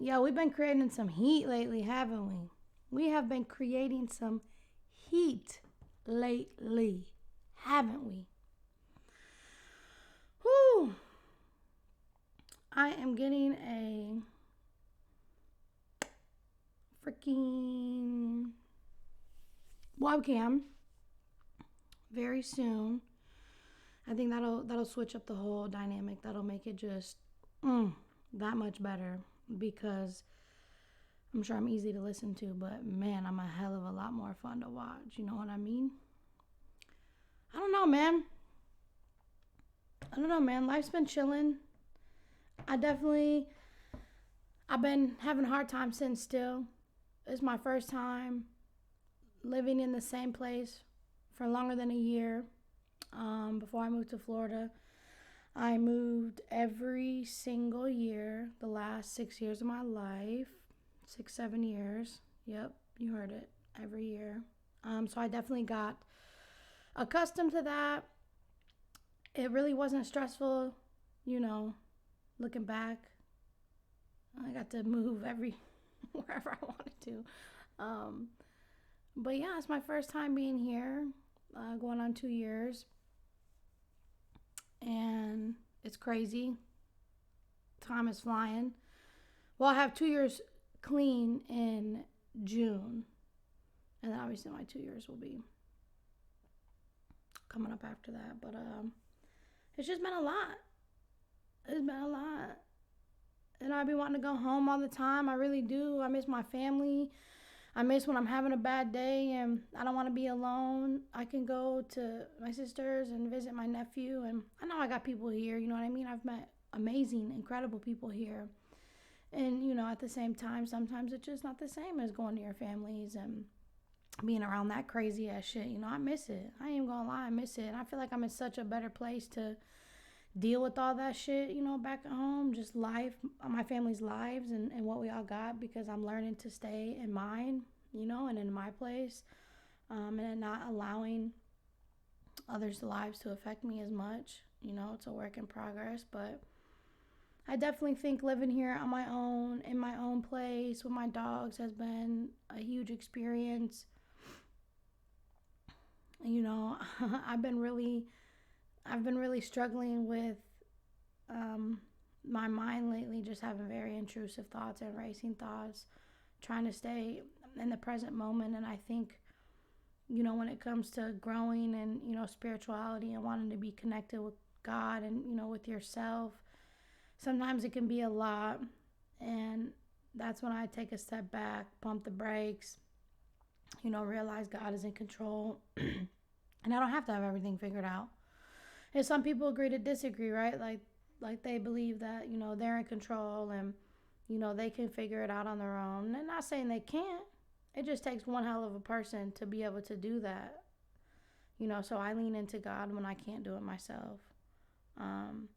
Yo, we've been creating some heat lately, haven't we? We have been creating some heat lately, haven't we? Whew. I am getting a freaking webcam very soon. I think that'll switch up the whole dynamic. That'll make it just that much better because I'm sure I'm easy to listen to, but man, I'm a hell of a lot more fun to watch. You know what I mean? I don't know, man. Life's been chilling. I definitely, I've been having a hard time sitting still. It's my first time living in the same place for longer than a year. Before I moved to Florida, I moved every single year the last 6 years of my life. 6, 7 years. Yep, you heard it. Every year. So I definitely got accustomed to that. It really wasn't stressful, looking back. I got to move wherever I wanted to. But yeah, it's my first time being here, going on 2 years. And it's crazy. Time is flying. Well, I have 2 years clean in June. And then obviously my 2 years will be coming up after that. But it's just been a lot. It's been a lot. And I be wanting to go home all the time. I really do. I miss my family. I miss when I'm having a bad day and I don't want to be alone. I can go to my sister's and visit my nephew. And I know I got people here, you know what I mean? I've met amazing, incredible people here. And, at the same time, sometimes it's just not the same as going to your families and being around that crazy ass shit. I miss it. I ain't gonna lie, I miss it. And I feel like I'm in such a better place to deal with all that shit, back at home, just life, my family's lives and what we all got because I'm learning to stay in mine, and in my place, and not allowing others' lives to affect me as much. It's a work in progress, but I definitely think living here on my own, in my own place with my dogs has been a huge experience. I've been really struggling with my mind lately, just having very intrusive thoughts and racing thoughts, trying to stay in the present moment. And I think, when it comes to growing and, spirituality and wanting to be connected with God and, with yourself, sometimes it can be a lot. And that's when I take a step back, pump the brakes, realize God is in control. And I don't have to have everything figured out. And some people agree to disagree, right? Like they believe that, they're in control and, they can figure it out on their own. And not saying they can't. It just takes one hell of a person to be able to do that. So I lean into God when I can't do it myself. And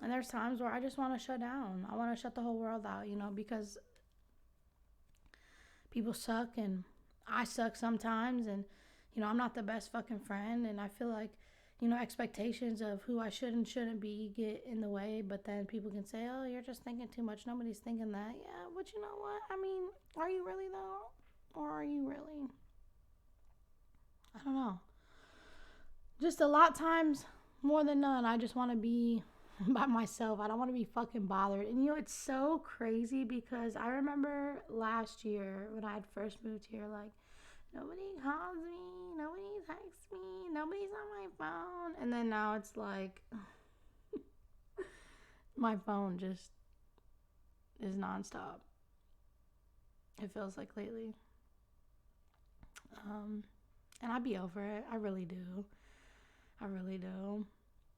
there's times where I just want to shut down. I want to shut the whole world out, because people suck and I suck sometimes. And, I'm not the best fucking friend. And I feel like, expectations of who I should and shouldn't be get in the way. But then people can say, oh, you're just thinking too much. Nobody's thinking that. Yeah, but you know what? I mean, are you really though? Or are you really? I don't know. Just a lot of times, more than none, I just want to be by myself. I don't want to be fucking bothered. And it's so crazy because I remember last year when I had first moved here, like, nobody calls me, nobody texts me, nobody's on my phone. And then now it's like, my phone just is nonstop. It feels like lately. And I'd be over it. I really do.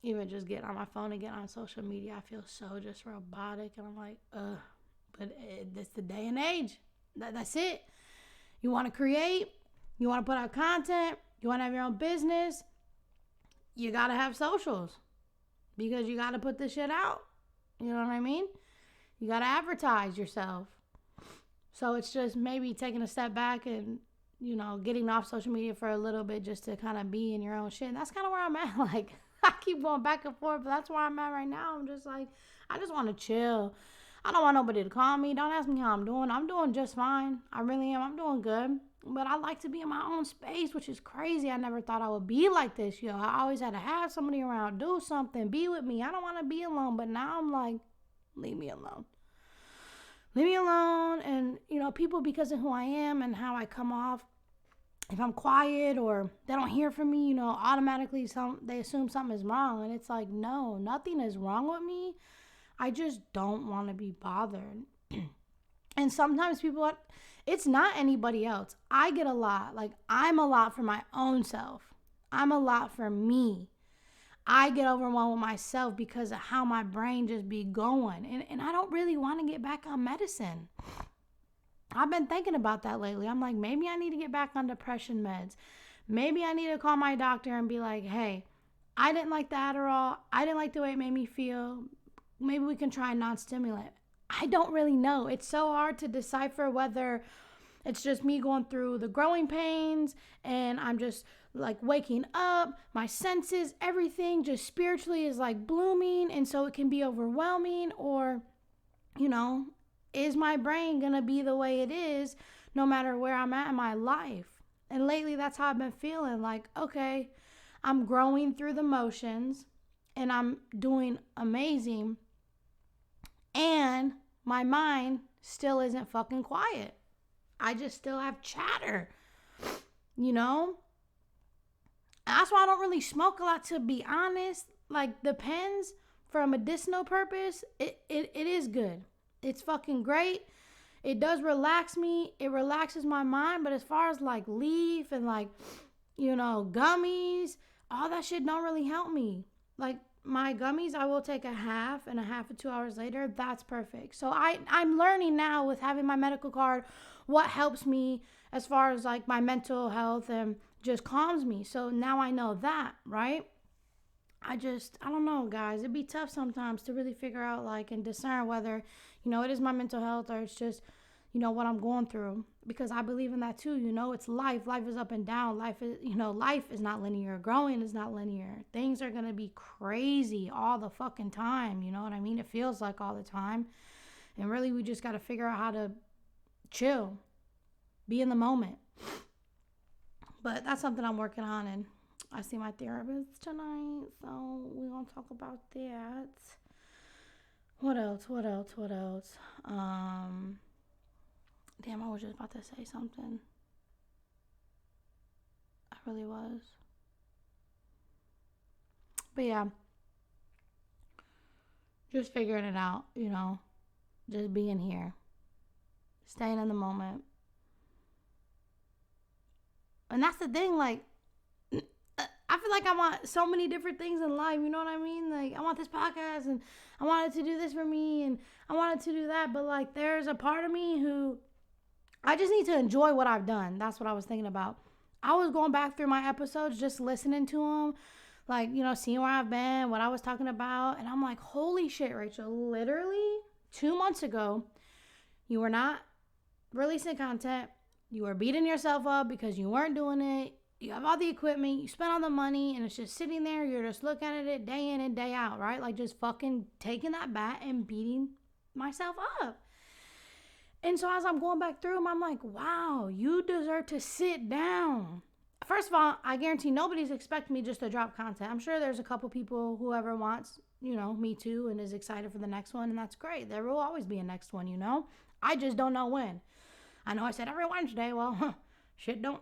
Even just getting on my phone and getting on social media, I feel so just robotic. And I'm like, but it's the day and age. That's it. You want to create? You want to put out content? You want to have your own business? You got to have socials because you got to put this shit out. You know what I mean? You got to advertise yourself. So it's just maybe taking a step back and, getting off social media for a little bit just to kind of be in your own shit. And that's kind of where I'm at. Like, I keep going back and forth, but that's where I'm at right now. I'm just like, I just want to chill. I don't want nobody to call me. Don't ask me how I'm doing. I'm doing just fine. I really am. I'm doing good. But I like to be in my own space, which is crazy. I never thought I would be like this, yo. I always had to have somebody around, do something, be with me. I don't want to be alone. But now I'm like, leave me alone. Leave me alone. And, people, because of who I am and how I come off, if I'm quiet or they don't hear from me, automatically they assume something is wrong. And it's like, no, nothing is wrong with me. I just don't want to be bothered. And sometimes it's not anybody else. I get a lot. Like, I'm a lot for my own self. I'm a lot for me. I get overwhelmed with myself because of how my brain just be going. And I don't really want to get back on medicine. I've been thinking about that lately. I'm like, maybe I need to get back on depression meds. Maybe I need to call my doctor and be like, hey, I didn't like the Adderall. I didn't like the way it made me feel. Maybe we can try a non-stimulant. I don't really know. It's so hard to decipher whether it's just me going through the growing pains and I'm just like waking up, my senses, everything just spiritually is like blooming. And so it can be overwhelming, or, is my brain going to be the way it is no matter where I'm at in my life? And lately that's how I've been feeling. Like, okay, I'm growing through the motions and I'm doing amazing. And my mind still isn't fucking quiet. I just still have chatter, That's why I don't really smoke a lot, to be honest. Like, the pens, for a medicinal purpose, it is good. It's fucking great. It does relax me. It relaxes my mind. But as far as like leaf and like, gummies, all that shit don't really help me. Like, my gummies, I will take a half and 2 hours later. That's perfect. So I'm learning now with having my medical card what helps me as far as like my mental health and just calms me. So now I know that, right? I don't know, guys. It'd be tough sometimes to really figure out like and discern whether, it is my mental health or it's just, what I'm going through. Because I believe in that too. It's life. Life is up and down. Life is not linear. Growing is not linear. Things are going to be crazy all the fucking time. You know what I mean? It feels like all the time. And really, we just got to figure out how to chill, be in the moment. But that's something I'm working on, and I see my therapist tonight, so we're going to talk about that. What else? Damn, I was just about to say something. I really was. But yeah, just figuring it out, just being here, staying in the moment. And that's the thing, like, I feel like I want so many different things in life, you know what I mean? Like, I want this podcast, and I wanted to do this for me, and I wanted to do that, but, like, there's a part of me who, I just need to enjoy what I've done. That's what I was thinking about. I was going back through my episodes, just listening to them, like, seeing where I've been, what I was talking about, and I'm like, holy shit, Rachel, literally 2 months ago, you were not releasing content. You were beating yourself up because you weren't doing it. You have all the equipment, you spent all the money, and it's just sitting there. You're just looking at it day in and day out, right? Like, just fucking taking that bat and beating myself up. And so as I'm going back through them, I'm like, wow, you deserve to sit down. First of all, I guarantee nobody's expecting me just to drop content. I'm sure there's a couple people, whoever wants, me too, and is excited for the next one, and that's great. There will always be a next one, I just don't know when. I know I said every Wednesday. Well, shit don't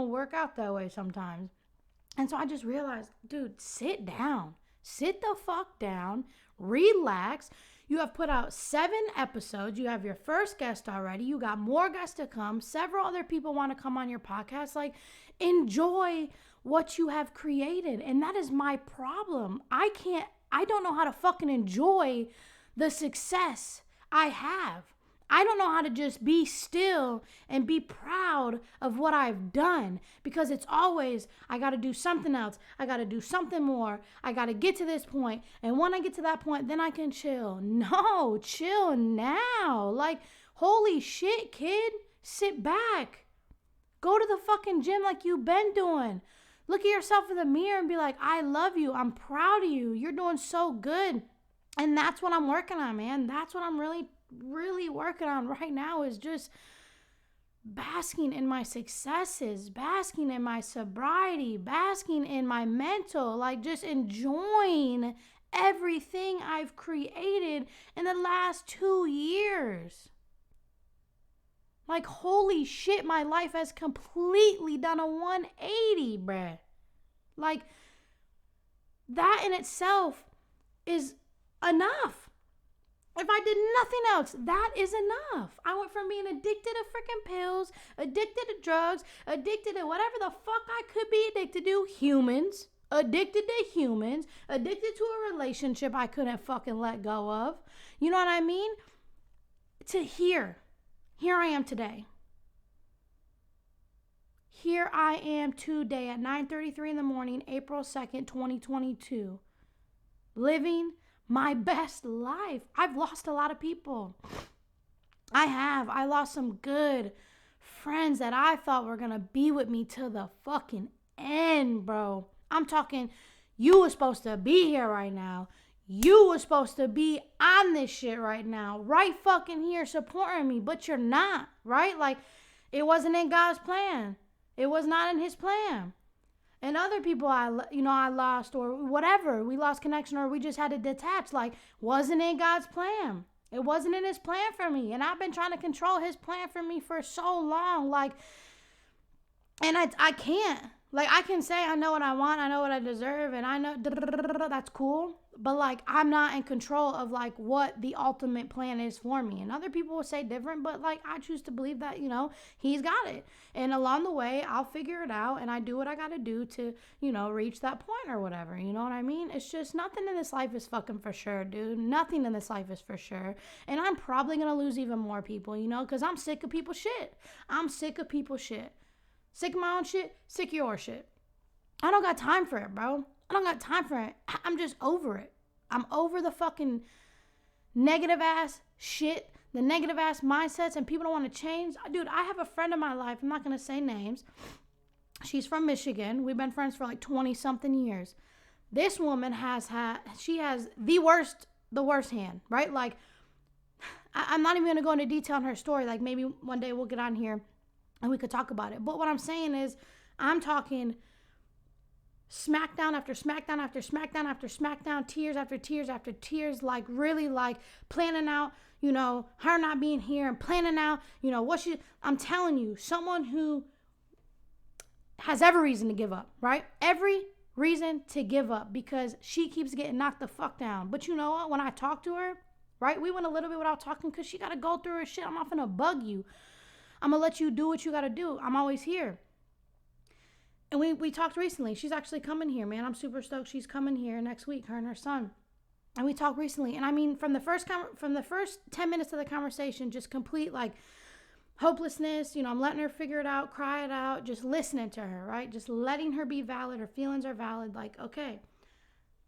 work out that way sometimes. And so I just realized, dude, sit down. Sit the fuck down. Relax. You have put out 7 episodes. You have your first guest already. You got more guests to come. Several other people want to come on your podcast. Like, enjoy what you have created. And that is my problem. I don't know how to fucking enjoy the success I have. I don't know how to just be still and be proud of what I've done, because it's always, I got to do something else. I got to do something more. I got to get to this point. And when I get to that point, then I can chill. No, chill now. Like, holy shit, kid. Sit back. Go to the fucking gym like you've been doing. Look at yourself in the mirror and be like, I love you. I'm proud of you. You're doing so good. And that's what I'm working on, man. That's what I'm really, really working on right now, is just basking in my successes, basking in my sobriety, basking in my mental, like just enjoying everything I've created in the last 2 years. Like, holy shit, my life has completely done a 180, bruh. Like, that in itself is enough. If I did nothing else, that is enough. I went from being addicted to freaking pills, addicted to drugs, addicted to whatever the fuck I could be addicted to. Humans. Addicted to humans. Addicted to a relationship I couldn't fucking let go of. You know what I mean? To here. Here I am today. Here I am today at 9:33 in the morning, April 2nd, 2022. Living my best life. I've lost a lot of people. I have. I lost some good friends that I thought were going to be with me till the fucking end, bro. I'm talking, you were supposed to be here right now. You were supposed to be on this shit right now. Right fucking here supporting me, but you're not, right? Like, it wasn't in God's plan. It was not in his plan. And other people I lost, or whatever, we lost connection, or we just had to detach, like, wasn't in God's plan. It wasn't in his plan for me. And I've been trying to control his plan for me for so long. Like, and I can't. Like, I can say I know what I want, I know what I deserve, and I know that's cool. But, like, I'm not in control of, like, what the ultimate plan is for me. And other people will say different, but, like, I choose to believe that, he's got it. And along the way, I'll figure it out, and I do what I got to do to, reach that point or whatever. You know what I mean? It's just nothing in this life is fucking for sure, dude. Nothing in this life is for sure. And I'm probably going to lose even more people, because I'm sick of people's shit. I'm sick of people's shit. Sick of my own shit, sick of your shit. I don't got time for it, bro. I don't got time for it. I'm just over it. I'm over the fucking negative ass shit, the negative ass mindsets, and people don't want to change. Dude, I have a friend in my life. I'm not going to say names. She's from Michigan. We've been friends for like 20 something years. This woman has the worst hand, right? Like, I'm not even going to go into detail on her story. Like, maybe one day we'll get on here and we could talk about it. But what I'm saying is, I'm talking smackdown after smackdown after smackdown after smackdown, tears after tears after tears, like really like planning out, her not being here and planning out, I'm telling you, someone who has every reason to give up, right? Every reason to give up, because she keeps getting knocked the fuck down. But you know what? When I talk to her, right, we went a little bit without talking because she got to go through her shit. I'm not gonna bug you. I'm going to let you do what you got to do. I'm always here. And we talked recently. She's actually coming here, man. I'm super stoked she's coming here next week, her and her son. And we talked recently. And I mean, from the first 10 minutes of the conversation, just complete, like, hopelessness. I'm letting her figure it out, cry it out, just listening to her, right? Just letting her be valid. Her feelings are valid. Like, okay.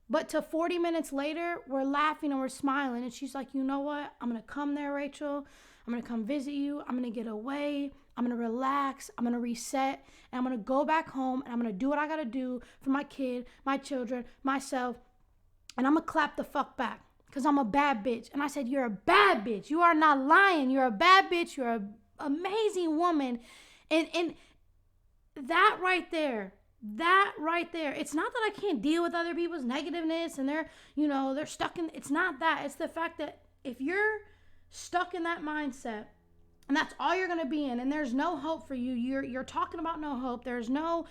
But to 40 minutes later, we're laughing and we're smiling. And she's like, you know what? I'm going to come there, Rachel. I'm going to come visit you. I'm going to get away. I'm going to relax. I'm going to reset. And I'm going to go back home. And I'm going to do what I got to do for my kid, my children, myself. And I'm going to clap the fuck back because I'm a bad bitch. And I said, you're a bad bitch. You are not lying. You're a bad bitch. You're an amazing woman. And that right there, it's not that I can't deal with other people's negativeness and they're stuck in, it's not that. It's the fact that if you're stuck in that mindset and that's all you're going to be in and there's no hope for you, you're talking about no hope. There's no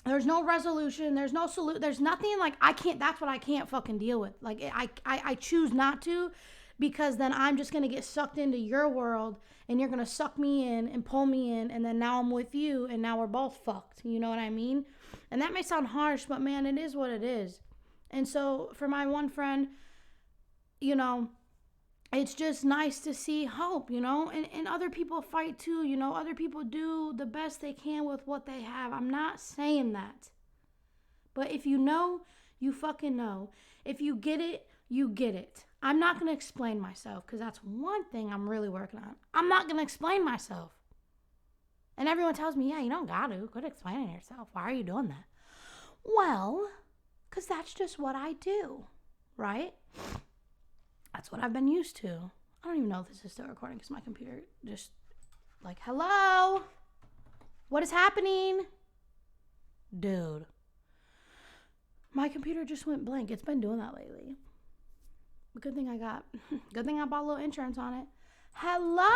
resolution. There's no solution. There's nothing. Like, that's what I can't fucking deal with. Like, I choose not to, because then I'm just going to get sucked into your world and you're going to suck me in and pull me in. And then now I'm with you and now we're both fucked. You know what I mean? And that may sound harsh, but man, it is what it is. And so for my one friend, it's just nice to see hope, and other people fight too, other people do the best they can with what they have. I'm not saying that. But if you know, you fucking know. If you get it, you get it. I'm not going to explain myself because that's one thing I'm really working on. I'm not going to explain myself. And everyone tells me, yeah, you don't got to. Quit explaining yourself. Why are you doing that? Well, because that's just what I do. right? That's what I've been used to. I don't even know if this is still recording because my computer just like, hello? What is happening? Dude. My computer just went blank. It's been doing that lately. Good thing I bought a little insurance on it. Hello?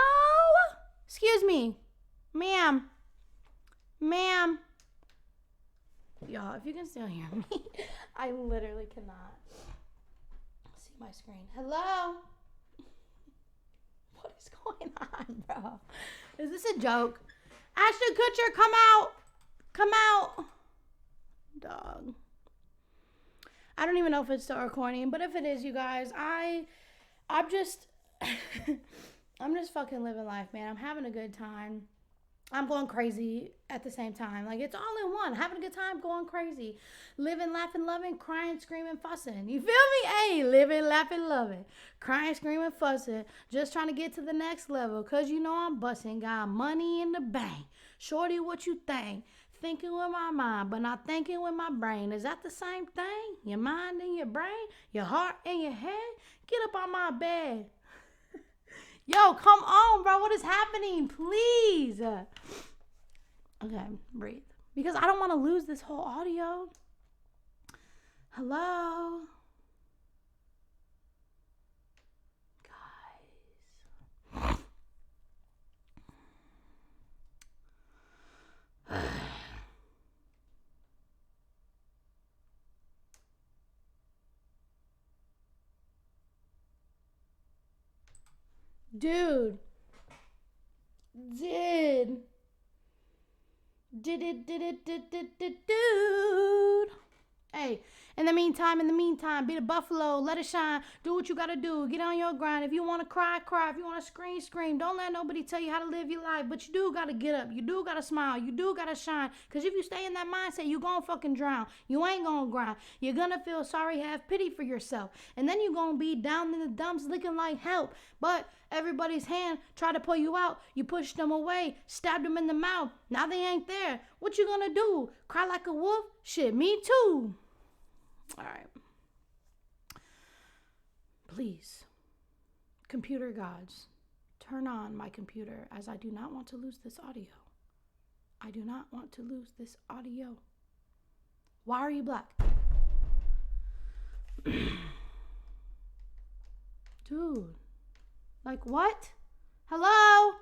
Excuse me. Ma'am. Y'all, if you can still hear me, I literally cannot see my screen. Hello? What is going on, bro? Is this a joke? Ashton Kutcher, come out. Come out. Dog. I don't even know if it's still recording, but if it is, you guys, I'm just I'm just fucking living life, man. I'm having a good time. I'm going crazy at the same time. Like, it's all in one. Having a good time, going crazy. Living, laughing, loving, crying, screaming, fussing. You feel me? Hey, living, laughing, loving. Crying, screaming, fussing. Just trying to get to the next level. Because you know I'm busting. Got money in the bank. Shorty, what you think? Thinking with my mind, but not thinking with my brain. Is that the same thing? Your mind and your brain? Your heart and your head? Get up on my bed. Yo, come on, bro. What is happening? Please. Okay, breathe. Because I don't want to lose this whole audio. Hello? Guys. Dude. Dude. Hey, in the meantime, be the buffalo, let it shine, do what you gotta do, get on your grind. If you wanna cry, cry. If you wanna scream, scream. Don't let nobody tell you how to live your life, but you do gotta get up, you do gotta smile, you do gotta shine, because if you stay in that mindset, you gonna fucking drown. You ain't gonna grind. You're gonna feel sorry, have pity for yourself, and then you're gonna be down in the dumps looking like help, but everybody's hand try to pull you out, you push them away, stab them in the mouth, now they ain't there. What you gonna do? Cry like a wolf? Shit, me too. All right. Please, computer gods, turn on my computer, as I do not want to lose this audio. I do not want to lose this audio. Why are you black? Dude. Like, what? Hello?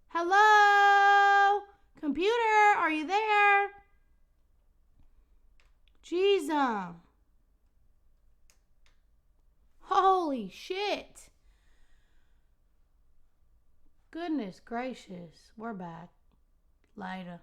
Hello? Computer, are you there? Jesus. Holy shit. Goodness gracious. We're back. Later.